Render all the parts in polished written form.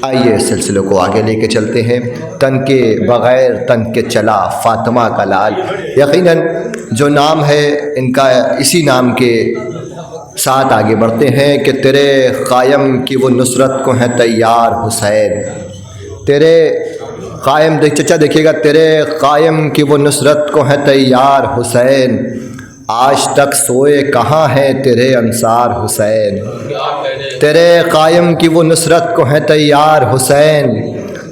آئیے اس سلسلے کو آگے لے کے چلتے ہیں۔ تن کے بغیر تن کے چلا فاطمہ کا لال، یقیناً جو نام ہے ان کا اسی نام کے ساتھ آگے بڑھتے ہیں کہ تیرے قائم کی وہ نصرت کو ہیں تیار حسین، تیرے قائم چچا دیکھیے گا، تیرے قائم کی وہ نصرت کو ہیں تیار حسین، آج تک سوئے کہاں ہیں تیرے انصار حسین، تیرے قائم کی وہ نصرت کو ہیں تیار حسین،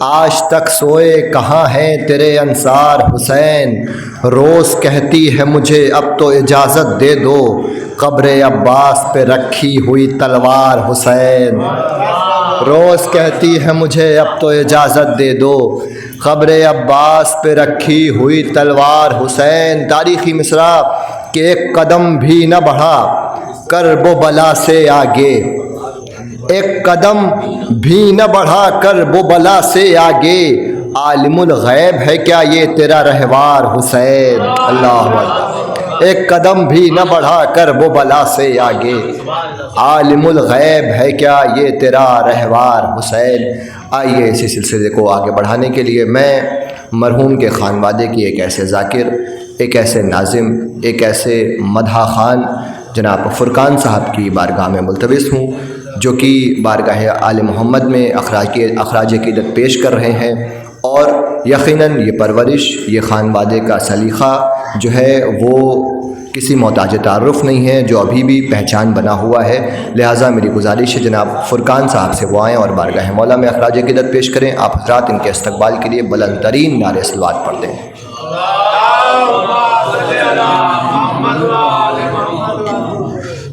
آج تک سوئے کہاں ہیں تیرے انصار حسین، روز کہتی ہے مجھے اب تو اجازت دے دو، قبر عباس پہ رکھی ہوئی تلوار حسین، روز کہتی ہے مجھے اب تو اجازت دے دو، قبر عباس پہ رکھی ہوئی تلوار حسین۔ تاریخی مصرع کہ ایک قدم بھی نہ بڑھا کرب و بلا سے آگے، ایک قدم بھی نہ بڑھا کرب و بلا سے آگے، عالم الغیب ہے کیا یہ تیرا رہوار حسین، اللہ اکبر، ایک قدم بھی نہ بڑھا کرب و بلا سے آگے، عالم الغیب ہے کیا یہ تیرا رہوار حسین۔ آئیے اسی سلسلے کو آگے بڑھانے کے لیے میں مرحوم کے خانوادے کی ایک ایسے ذاکر، ایک ایسے ناظم، ایک ایسے مدح خان جناب فرقان صاحب کی بارگاہ میں ملتمس ہوں، جو کہ بارگاہ آل محمد میں اخراج عقیدت پیش کر رہے ہیں، اور یقیناً یہ پرورش، یہ خانوادے کا سلیقہ جو ہے وہ کسی محتاج تعارف نہیں ہے، جو ابھی بھی پہچان بنا ہوا ہے، لہٰذا میری گزارش ہے جناب فرقان صاحب سے وہ آئیں اور بارگاہ مولا میں اخراج عقیدت پیش کریں۔ آپ حضرات ان کے استقبال کے لیے بلند ترین نعرے صلوات پڑھ دیں۔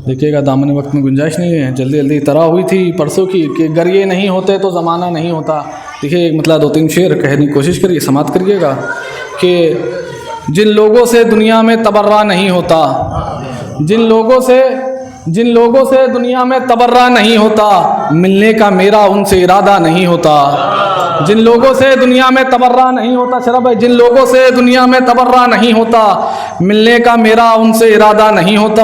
دیکھیے گا دامن وقت میں گنجائش نہیں ہے، جلدی جلدی طرح ہوئی تھی پرسوں کی کہ گر یہ نہیں ہوتے تو زمانہ نہیں ہوتا۔ دیکھیے مطلب 2-3 شعر کہنے کی کوشش کریے، سماعت کریے گا کہ جن لوگوں سے دنیا میں تبرہ نہیں ہوتا، جن لوگوں سے دنیا میں تبرہ نہیں ہوتا، ملنے کا میرا ان سے ارادہ نہیں ہوتا، جن لوگوں سے دنیا میں تبرہ نہیں ہوتا، شرف ہے، جن لوگوں سے دنیا میں تبرہ نہیں ہوتا، ملنے کا میرا ان سے ارادہ نہیں ہوتا،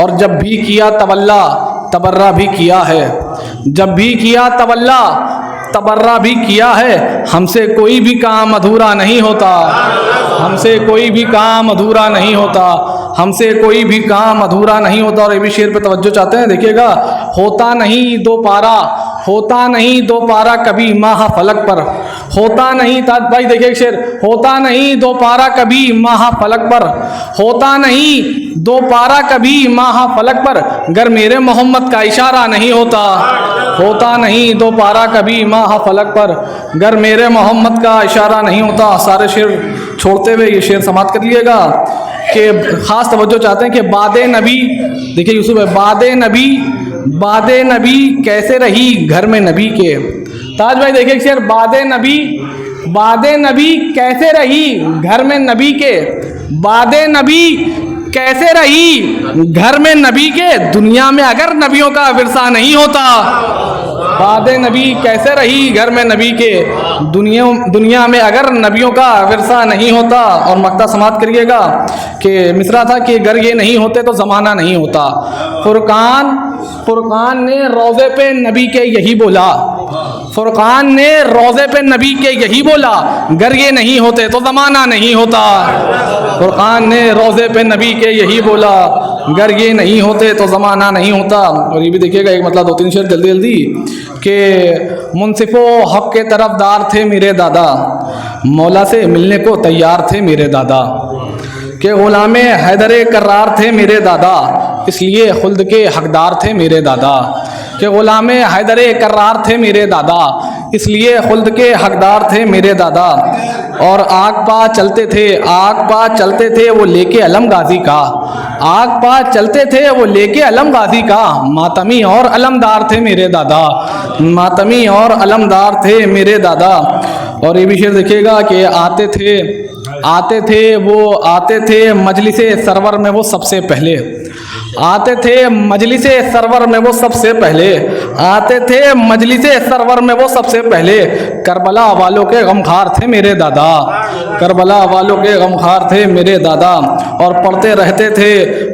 اور جب بھی کیا تولا تبرہ بھی کیا ہے، جب بھی کیا تولا تبرہ بھی کیا ہے، ہم سے کوئی بھی کام ادھورا نہیں ہوتا، ہم سے کوئی بھی کام ادھورا نہیں ہوتا، ہم سے کوئی بھی کام ادھورا نہیں ہوتا۔ اور یہ بھی شعر پہ توجہ چاہتے ہیں، دیکھیے گا، ہوتا نہیں دو پارا، ہوتا نہیں دو پارا کبھی ماہ فلک پر، ہوتا نہیں، تاج بھائی دیکھیے شعر، ہوتا نہیں دو پارا کبھی ماہ فلک پر، ہوتا نہیں دو پارا کبھی ماہ فلک پر، گر میرے محمد کا اشارہ نہیں ہوتا، ہوتا نہیں دو پارا کبھی ماہ فلک پر، گر میرے محمد کا اشارہ نہیں ہوتا۔ سارے شعر چھوڑتے ہوئے یہ شعر سماعت کر لیے گا کہ خاص توجہ چاہتے ہیں کہ باد نبی، دیکھیے یوسف ہے، باد نبی کیسے رہی گھر میں نبی کے، تاج بھائی دیکھیے شعر، باد نبی کیسے رہی گھر میں نبی کے، باد نبی کیسے رہی گھر میں نبی کے، دنیا میں اگر نبیوں کا ورثہ نہیں ہوتا، باد نبی کیسے رہی گھر میں نبی کے، دنیا میں اگر نبیوں کا ورثہ نہیں ہوتا۔ اور مقطع سماعت کریے گا کہ مصرع تھا کہ گر یہ نہیں ہوتے تو زمانہ نہیں ہوتا، فرقان نے روضے پہ نبی کے یہی بولا، فرقان نے روضے پہ نبی کے یہی بولا، گر یہ نہیں ہوتے تو زمانہ نہیں ہوتا، فرقان نے روضے پہ نبی کے یہی بولا، گر یہ نہیں ہوتے تو زمانہ نہیں ہوتا۔ اور یہ بھی دیکھیے گا ایک مطلب 2-3 شعر جلدی کہ منصف و حق کے طرفدار تھے میرے دادا، مولا سے ملنے کو تیار تھے میرے دادا، کہ غلام حیدر کرار تھے میرے دادا، اس لیے خلد کے حقدار تھے میرے دادا، کہ غلام حیدر کرار تھے میرے دادا، اس لیے خلد کے حقدار تھے میرے دادا، اور آگ پا چلتے تھے وہ لے کے علم غازی کا، آگ پا چلتے تھے وہ لے کے علم غازی کا، ماتمی اور علمدار تھے میرے دادا، ماتمی اور علمدار تھے میرے دادا۔ اور یہ بھی شعر دیکھیے گا کہ آتے تھے مجلس سرور میں وہ سب سے پہلے، آتے تھے مجلس سرور میں وہ سب سے پہلے، آتے تھے مجلس سرور میں وہ سب سے پہلے، کربلا والوں کے غمخوار تھے میرے دادا، کربلا والوں کے غمخوار تھے میرے دادا، اور پڑھتے رہتے تھے